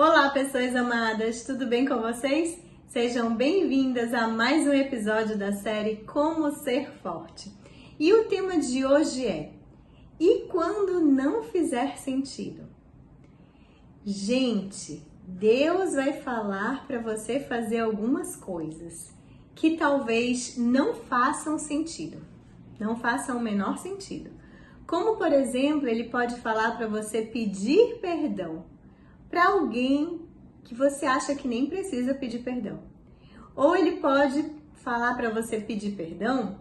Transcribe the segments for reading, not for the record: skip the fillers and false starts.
Olá, pessoas amadas, tudo bem com vocês? Sejam bem-vindas a mais um episódio da série Como Ser Forte. E o tema de hoje é: e quando não fizer sentido? Gente, Deus vai falar para você fazer algumas coisas que talvez não façam sentido, não façam o menor sentido. Como, por exemplo, Ele pode falar para você pedir perdão para alguém que você acha que nem precisa pedir perdão. Ou Ele pode falar para você pedir perdão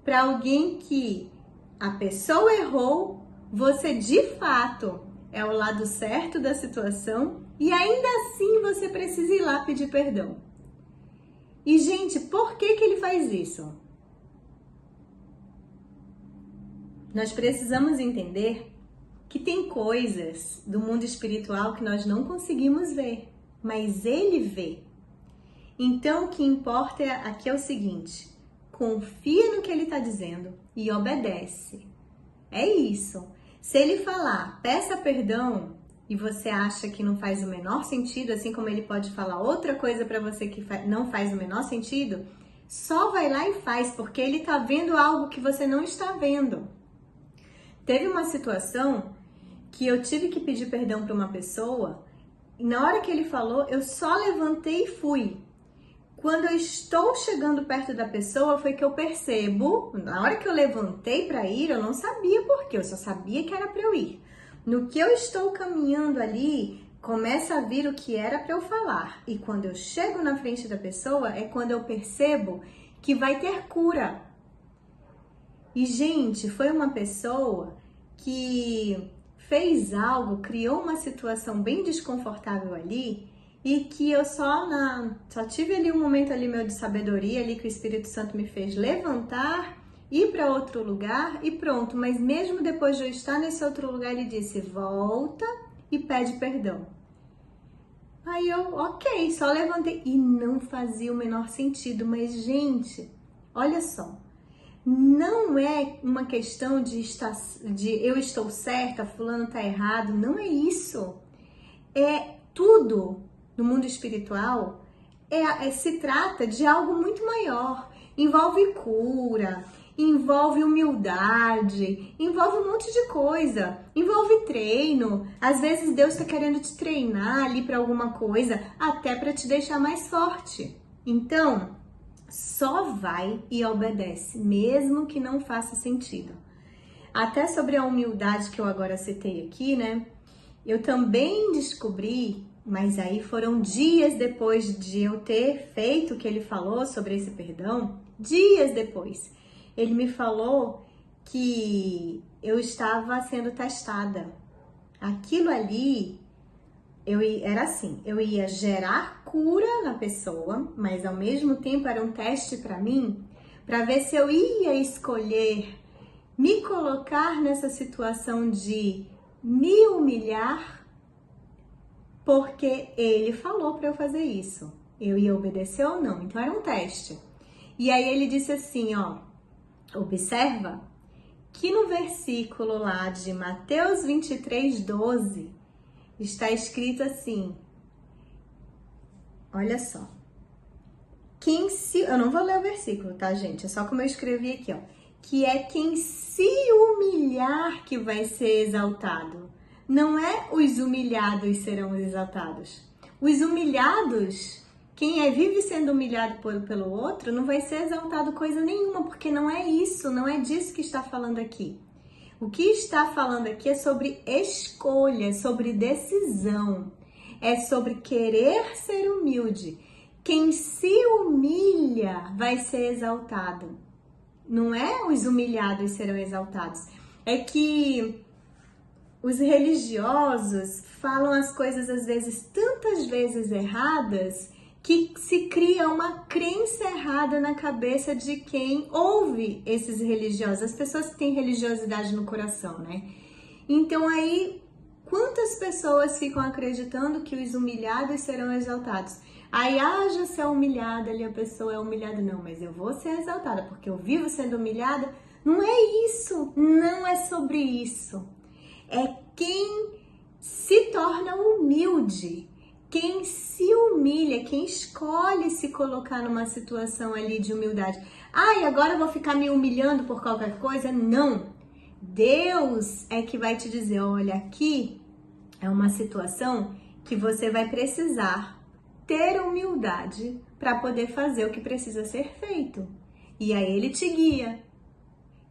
para alguém que a pessoa errou, você de fato é o lado certo da situação e ainda assim você precisa ir lá pedir perdão. E, gente, por que Ele faz isso? Nós precisamos entender que tem coisas do mundo espiritual que nós não conseguimos ver, mas Ele vê. Então, o que importa aqui é o seguinte: confia no que Ele está dizendo e obedece. É isso. Se Ele falar, peça perdão, e você acha que não faz o menor sentido, assim como Ele pode falar outra coisa para você que não faz o menor sentido, só vai lá e faz, porque Ele está vendo algo que você não está vendo. Teve uma situação que eu tive que pedir perdão para uma pessoa e na hora que ele falou, eu só levantei e fui. Quando eu estou chegando perto da pessoa, foi que eu percebo, na hora que eu levantei para ir, eu não sabia por quê, eu só sabia que era para eu ir. No que eu estou caminhando ali, começa a vir o que era para eu falar. E quando eu chego na frente da pessoa, é quando eu percebo que vai ter cura. E, gente, foi uma pessoa que fez algo, criou uma situação bem desconfortável ali e que eu só tive ali um momento ali meu de sabedoria ali que o Espírito Santo me fez levantar, ir para outro lugar e pronto. Mas mesmo depois de eu estar nesse outro lugar, ele disse: volta e pede perdão. Aí eu, ok, só levantei e não fazia o menor sentido. Mas, gente, olha só. Não é uma questão de eu estou certa, fulano está errado, não é isso. É tudo no mundo espiritual, se trata de algo muito maior. Envolve cura, envolve humildade, envolve um monte de coisa, envolve treino. Às vezes Deus está querendo te treinar ali para alguma coisa, até para te deixar mais forte. Então, só vai e obedece, mesmo que não faça sentido. Até sobre a humildade que eu agora citei aqui, né? Eu também descobri, mas aí foram dias depois de eu ter feito o que ele falou sobre esse perdão, dias depois, ele me falou que eu estava sendo testada. Aquilo ali era assim, eu ia gerar cura na pessoa, mas ao mesmo tempo era um teste para mim, para ver se eu ia escolher me colocar nessa situação de me humilhar, porque ele falou para eu fazer isso. Eu ia obedecer ou não, então era um teste. E aí ele disse assim, ó, observa que no versículo lá de Mateus 23:12, está escrito assim, olha só, eu não vou ler o versículo, tá, gente? É só como eu escrevi aqui, ó. Que é quem se humilhar que vai ser exaltado. Não é os humilhados serão exaltados. Os humilhados, quem vive sendo humilhado pelo outro, não vai ser exaltado coisa nenhuma, porque não é isso, não é disso que está falando aqui. O que está falando aqui é sobre escolha, sobre decisão, é sobre querer ser humilde. Quem se humilha vai ser exaltado. Não é os humilhados serão exaltados. É que os religiosos falam as coisas às vezes, tantas vezes erradas, que se cria uma crença errada na cabeça de quem ouve esses religiosos, as pessoas que têm religiosidade no coração, né? Então aí, quantas pessoas ficam acreditando que os humilhados serão exaltados? Aí, já se é humilhada ali, a pessoa é humilhada. Não, mas eu vou ser exaltada, porque eu vivo sendo humilhada. Não é isso, não é sobre isso. É quem se torna humilde, quem se humilha, quem escolhe se colocar numa situação ali de humildade. E agora eu vou ficar me humilhando por qualquer coisa? Não. Deus é que vai te dizer, olha, aqui é uma situação que você vai precisar ter humildade para poder fazer o que precisa ser feito. E aí ele te guia.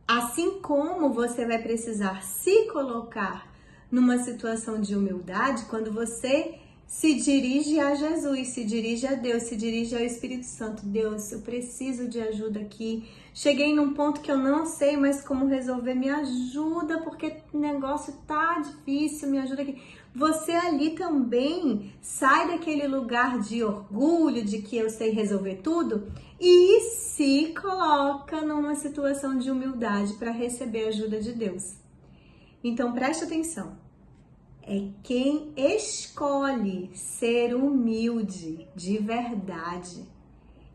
Assim como você vai precisar se colocar numa situação de humildade quando você se dirige a Jesus, se dirige a Deus, se dirige ao Espírito Santo. Deus, eu preciso de ajuda aqui. Cheguei num ponto que eu não sei mais como resolver. Me ajuda porque o negócio tá difícil, me ajuda aqui. Você ali também sai daquele lugar de orgulho, de que eu sei resolver tudo e se coloca numa situação de humildade para receber a ajuda de Deus. Então preste atenção. É quem escolhe ser humilde de verdade.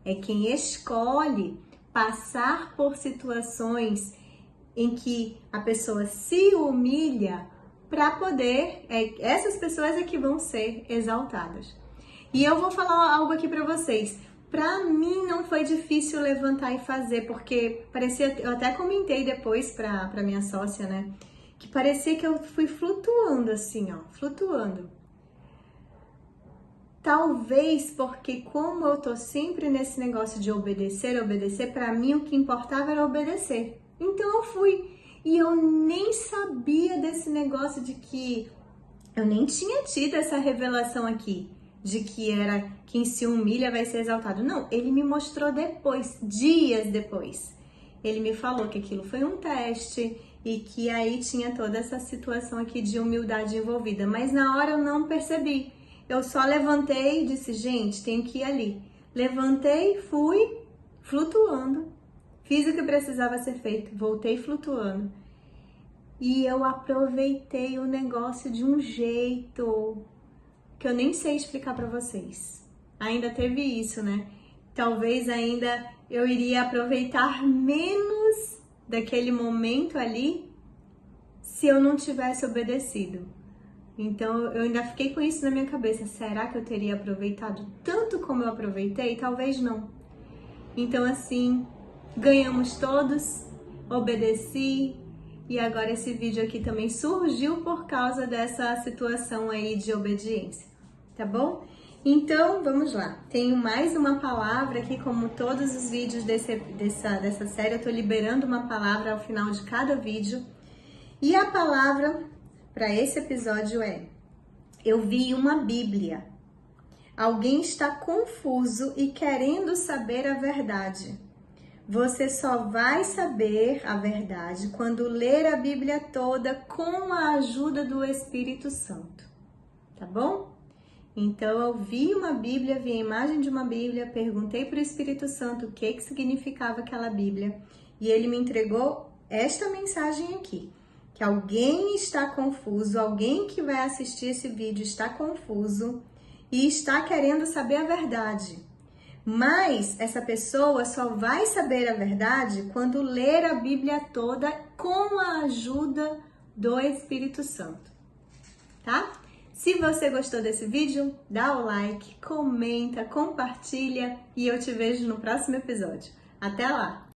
É quem escolhe passar por situações em que a pessoa se humilha para poder... essas pessoas é que vão ser exaltadas. E eu vou falar algo aqui para vocês. Para mim não foi difícil levantar e fazer, porque parecia... Eu até comentei depois para minha sócia, né? Que parecia que eu fui flutuando assim, ó, flutuando. Talvez porque como eu tô sempre nesse negócio de obedecer, para mim o que importava era obedecer. Então eu fui. E eu nem sabia desse negócio de que... Eu nem tinha tido essa revelação aqui, de que era quem se humilha vai ser exaltado. Não, ele me mostrou depois, dias depois. Ele me falou que aquilo foi um teste e que aí tinha toda essa situação aqui de humildade envolvida. Mas na hora eu não percebi. Eu só levantei e disse, gente, tenho que ir ali. Levantei, fui flutuando. Fiz o que precisava ser feito, voltei flutuando. E eu aproveitei o negócio de um jeito que eu nem sei explicar para vocês. Ainda teve isso, né? Talvez ainda eu iria aproveitar menos daquele momento ali se eu não tivesse obedecido. Então eu ainda fiquei com isso na minha cabeça. Será que eu teria aproveitado tanto como eu aproveitei? Talvez não. Então assim, ganhamos todos, obedeci e agora esse vídeo aqui também surgiu por causa dessa situação aí de obediência, tá bom? Então, vamos lá. Tenho mais uma palavra aqui, como todos os vídeos dessa série, eu tô liberando uma palavra ao final de cada vídeo. E a palavra para esse episódio é: eu vi uma Bíblia. Alguém está confuso e querendo saber a verdade. Você só vai saber a verdade quando ler a Bíblia toda com a ajuda do Espírito Santo. Tá bom? Então eu vi uma Bíblia, vi a imagem de uma Bíblia, perguntei para o Espírito Santo o que significava aquela Bíblia e ele me entregou esta mensagem aqui, que alguém está confuso, alguém que vai assistir esse vídeo está confuso e está querendo saber a verdade. Mas essa pessoa só vai saber a verdade quando ler a Bíblia toda com a ajuda do Espírito Santo, tá? Se você gostou desse vídeo, dá o like, comenta, compartilha e eu te vejo no próximo episódio. Até lá!